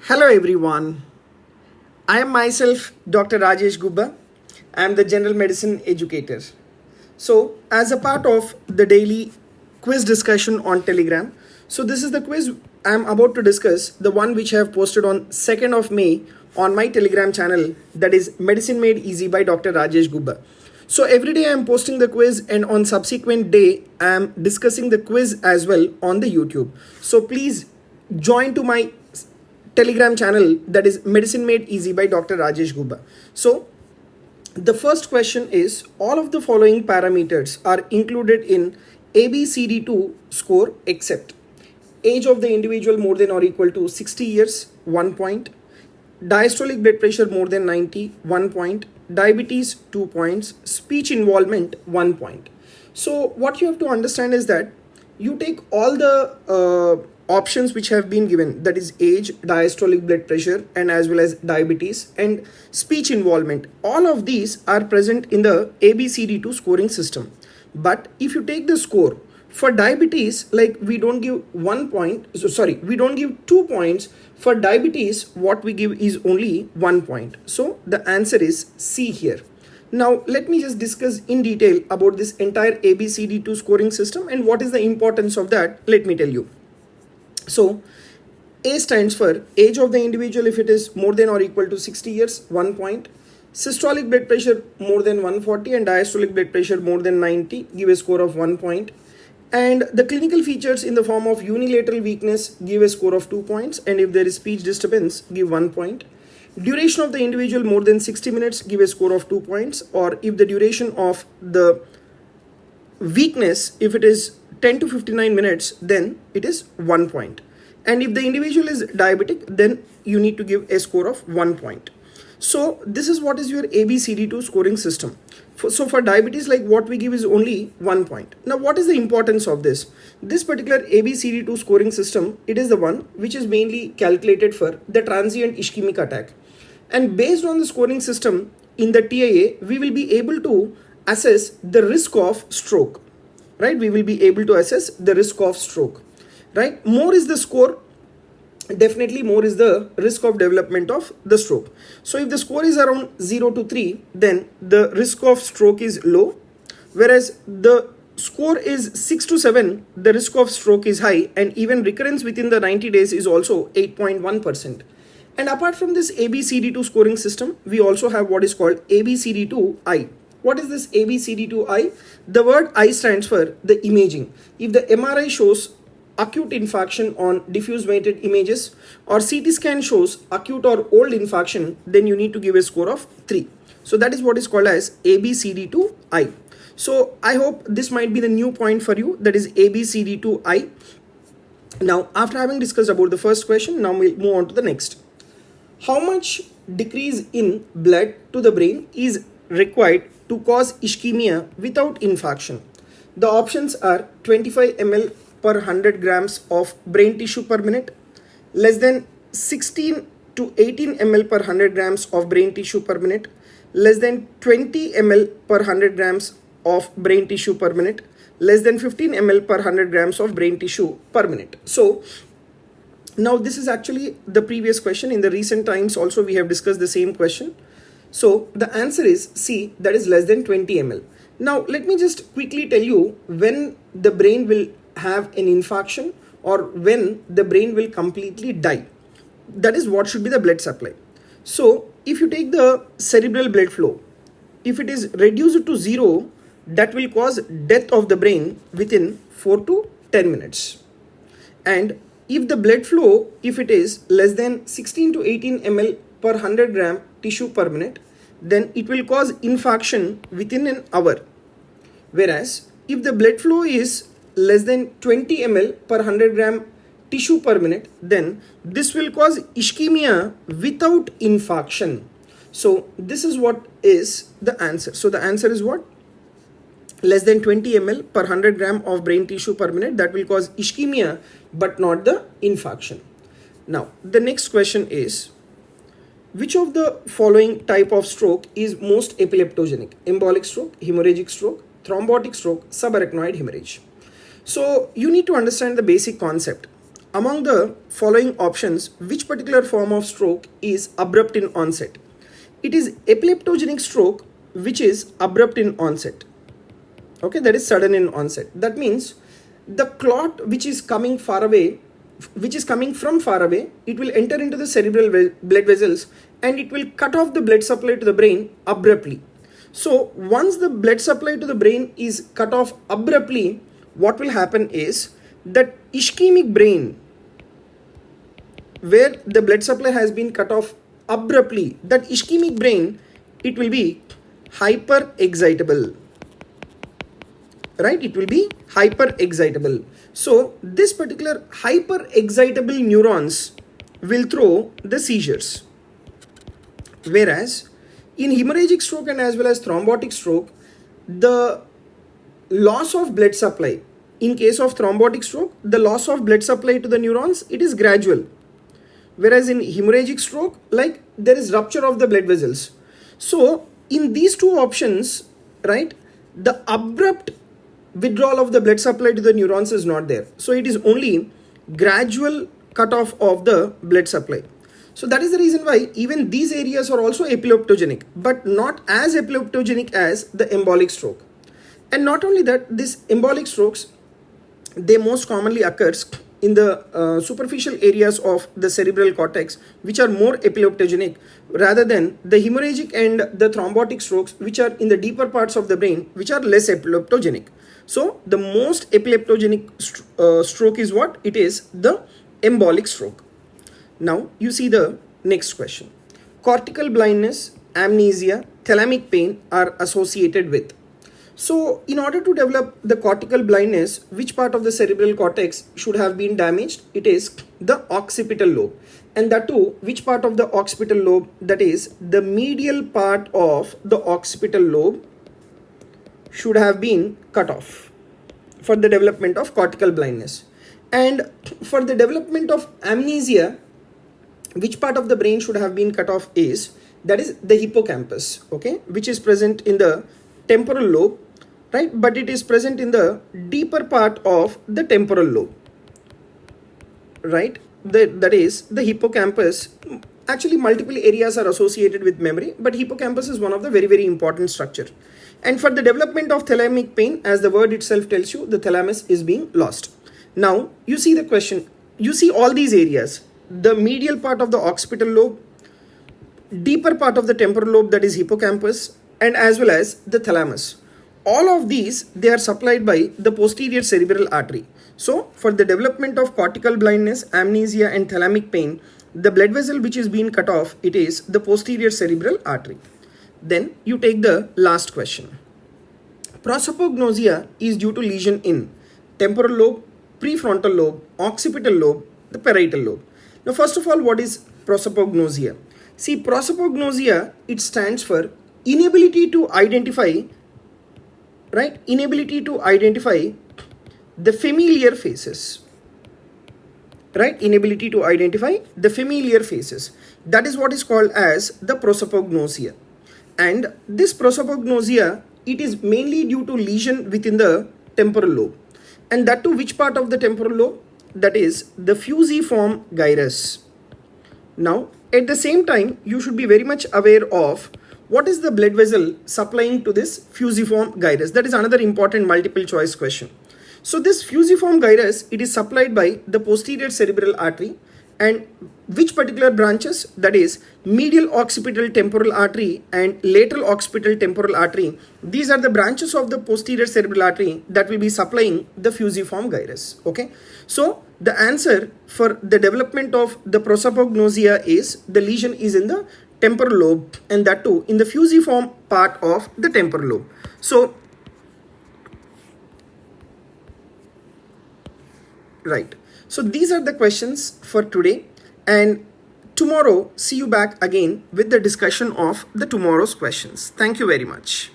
Hello everyone. I am myself Dr. Rajesh Gubba. I am the general medicine educator. So, as a part of the daily quiz discussion on Telegram, so this is the quiz I am about to discuss, the one which I have posted on 2nd of May on my Telegram channel, that is Medicine Made Easy by Dr. Rajesh Gubba. So every day I am posting the quiz, and on subsequent day I am discussing the quiz as well on the YouTube. So please join to my Telegram channel, that is Medicine Made Easy by Dr. Rajesh Gubba. So the first question is, all of the following parameters are included in ABCD2 score except age of the individual more than or equal to 60 years, 1 point, diastolic blood pressure more than 90, 1 point, diabetes, 2 points, speech involvement, 1 point. So what you have to understand is that you take all the options which have been given, that is age, diastolic blood pressure, and as well as diabetes and speech involvement. All of these are present in the ABCD2 scoring system. But if you take the score for diabetes, like we don't give 1 point, we don't give 2 points. For diabetes, what we give is only 1 point. So the answer is C here. Now let me just discuss in detail about this entire ABCD2 scoring system and what is the importance of that. Let me tell you. So A stands for age of the individual. If it is more than or equal to 60 years, 1 point. Systolic blood pressure more than 140 and diastolic blood pressure more than 90, give a score of 1 point. And the clinical features in the form of unilateral weakness, give a score of 2 points. And if there is speech disturbance, give 1 point. Duration of the individual more than 60 minutes, give a score of 2 points. Or if the duration of the weakness, if it is 10 to 59 minutes, then it is 1 point. And if the individual is diabetic, then you need to give a score of 1 point. So this is what is your ABCD2 scoring system. So for diabetes, like what we give is only 1 point. Now what is the importance of this? This particular ABCD2 scoring system, it is the one which is mainly calculated for the transient ischemic attack. And based on the scoring system in the TIA, we will be able to assess the risk of stroke, right? We will be able to assess the risk of stroke, right? More is the score, definitely more is the risk of development of the stroke. So if the score is around 0 to 3, then the risk of stroke is low, whereas the score is 6 to 7, the risk of stroke is high, and even recurrence within the 90 days is also 8.1%. And apart from this ABCD2 scoring system, we also have what is called ABCD2I. What is this ABCD2I? The word I stands for the imaging. If the MRI shows acute infarction on diffuse weighted images, or CT scan shows acute or old infarction, then you need to give a score of 3. So that is what is called as ABCD2I. So I hope this might be the new point for you, that is ABCD2I. Now after having discussed about the first question, now we'll move on to the next. How much decrease in blood to the brain is required to cause ischemia without infarction? The options are 25 ml per 100 grams of brain tissue per minute, less than 16 to 18 ml per 100 grams of brain tissue per minute, less than 20 ml per 100 grams of brain tissue per minute, less than 15 ml per 100 grams of brain tissue per minute. So now this is actually the previous question. In the recent times also we have discussed the same question. So the answer is C, that is less than 20 ml. Now let me just quickly tell you when the brain will have an infarction or when the brain will completely die. That is what should be the blood supply. So if you take the cerebral blood flow, if it is reduced to 0, that will cause death of the brain within 4 to 10 minutes. And if the blood flow, if it is less than 16 to 18 ml per 100 gram tissue per minute, then it will cause infarction within an hour. Whereas if the blood flow is less than 20 ml per 100 gram tissue per minute, then this will cause ischemia without infarction. So this is what is the answer. So the answer is what? Less than 20 ml per 100 gram of brain tissue per minute, that will cause ischemia but not the infarction. Now the next question is, which of the following type of stroke is most epileptogenic? Embolic stroke, hemorrhagic stroke, thrombotic stroke, subarachnoid hemorrhage. So you need to understand the basic concept. among the following options, which particular form of stroke is abrupt in onset? It is epileptogenic stroke which is abrupt in onset. Okay, that is sudden in onset. That means the clot which is coming far away, which is coming from far away, it will enter into the cerebral blood vessels and it will cut off the blood supply to the brain abruptly. So once the blood supply to the brain is cut off abruptly, what will happen is that ischemic brain, where the blood supply has been cut off abruptly, that ischemic brain, it will be hyper-excitable. Right? It will be hyper-excitable. So this particular hyper-excitable neurons will throw the seizures. Whereas in hemorrhagic stroke and as well as thrombotic stroke, the loss of blood supply, in case of thrombotic stroke, the loss of blood supply to the neurons, it is gradual. Whereas in hemorrhagic stroke, like there is rupture of the blood vessels. So in these two options, right, the abrupt withdrawal of the blood supply to the neurons is not there. So it is only gradual cutoff of the blood supply. So that is the reason why even these areas are also epileptogenic, but not as epileptogenic as the embolic stroke. And not only that, these embolic strokes, they most commonly occurs in the superficial areas of the cerebral cortex, which are more epileptogenic, rather than the hemorrhagic and the thrombotic strokes, which are in the deeper parts of the brain, which are less epileptogenic. So the most epileptogenic stroke is what? It is the embolic stroke. Now you see the next question. Cortical blindness, amnesia, thalamic pain are associated with. So in order to develop the cortical blindness, which part of the cerebral cortex should have been damaged? It is the occipital lobe. And that too, which part of the occipital lobe? That is the medial part of the occipital lobe should have been cut off for the development of cortical blindness. And for the development of amnesia, which part of the brain should have been cut off is, that is the hippocampus, okay, which is present in the temporal lobe, right, but it is present in the deeper part of the temporal lobe, right, that is the hippocampus. Actually multiple areas are associated with memory, but hippocampus is one of the very important structure. And for the development of thalamic pain, as the word itself tells you, the thalamus is being lost. Now you see the question, you see all these areas, the medial part of the occipital lobe, deeper part of the temporal lobe, that is hippocampus, and as well as the thalamus. All of these, they are supplied by the posterior cerebral artery. So for the development of cortical blindness, amnesia and thalamic pain, the blood vessel which is being cut off, it is the posterior cerebral artery. Then you take the last question. Prosopagnosia is due to lesion in temporal lobe, prefrontal lobe, occipital lobe, the parietal lobe. Now first of all, what is prosopagnosia? See, prosopagnosia, it stands for inability to identify, right, inability to identify the familiar faces, right, inability to identify the familiar faces. That is what is called as the prosopagnosia. And this prosopagnosia, it is mainly due to lesion within the temporal lobe. And that to which part of the temporal lobe? That is the fusiform gyrus. Now at the same time, you should be very much aware of what is the blood vessel supplying to this fusiform gyrus. That is another important multiple choice question. So this fusiform gyrus, it is supplied by the posterior cerebral artery, and which particular branches? That is medial occipital temporal artery and lateral occipital temporal artery. These are the branches of the posterior cerebral artery that will be supplying the fusiform gyrus. Okay, so the answer for the development of the prosopagnosia is the lesion is in the temporal lobe, and that too in the fusiform part of the temporal lobe. So right, so these are the questions for today, and tomorrow see you back again with the discussion of the tomorrow's questions. Thank you very much.